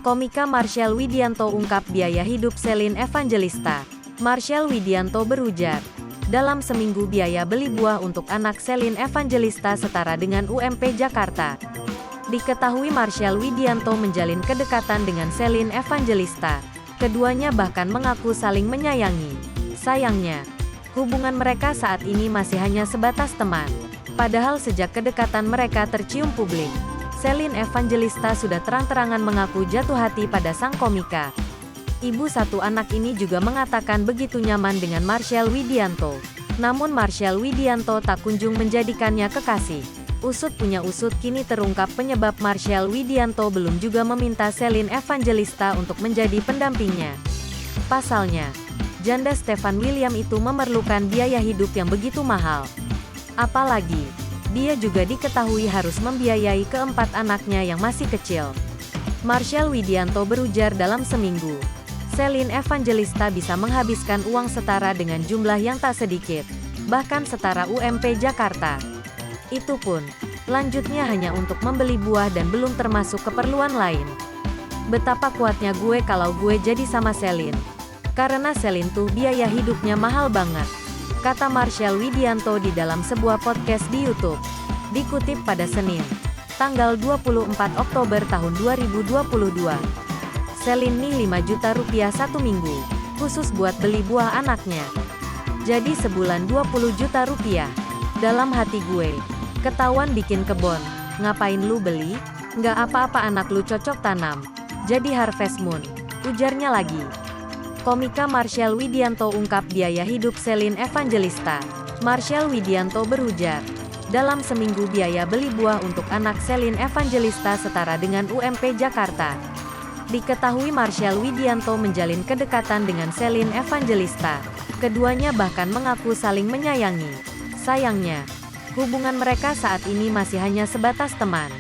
Komika Marshell Widianto ungkap biaya hidup Selin Evangelista. Marshell Widianto berujar, dalam seminggu biaya beli buah untuk anak Selin Evangelista setara dengan UMP Jakarta. Diketahui Marshell Widianto menjalin kedekatan dengan Selin Evangelista. Keduanya bahkan mengaku saling menyayangi. Sayangnya, hubungan mereka saat ini masih hanya sebatas teman. Padahal sejak kedekatan mereka tercium publik, Selin Evangelista sudah terang-terangan mengaku jatuh hati pada sang komika. Ibu satu anak ini juga mengatakan begitu nyaman dengan Marshell Widianto. Namun Marshell Widianto tak kunjung menjadikannya kekasih. Usut punya usut kini terungkap penyebab Marshell Widianto belum juga meminta Selin Evangelista untuk menjadi pendampingnya. Pasalnya, janda Stefan William itu memerlukan biaya hidup yang begitu mahal. Apalagi, dia juga diketahui harus membiayai keempat anaknya yang masih kecil. Marshell Widianto berujar dalam seminggu, Selin Evangelista bisa menghabiskan uang setara dengan jumlah yang tak sedikit, bahkan setara UMP Jakarta. Itu pun, lanjutnya hanya untuk membeli buah dan belum termasuk keperluan lain. Betapa kuatnya gue kalau gue jadi sama Selin. Karena Selin tuh biaya hidupnya mahal banget, kata Marshell Widianto di dalam sebuah podcast di YouTube. Dikutip pada Senin, tanggal 24 Oktober tahun 2022. Selin nih 5 juta rupiah satu minggu, khusus buat beli buah anaknya. Jadi sebulan 20 juta rupiah. Dalam hati gue, ketahuan bikin kebon, ngapain lu beli? Nggak apa-apa anak lu cocok tanam. Jadi Harvest Moon, ujarnya lagi. Komika Marshell Widianto ungkap biaya hidup Selin Evangelista. Marshell Widianto berujar, dalam seminggu biaya beli buah untuk anak Selin Evangelista setara dengan UMP Jakarta. Diketahui Marshell Widianto menjalin kedekatan dengan Selin Evangelista. Keduanya bahkan mengaku saling menyayangi. Sayangnya, hubungan mereka saat ini masih hanya sebatas teman.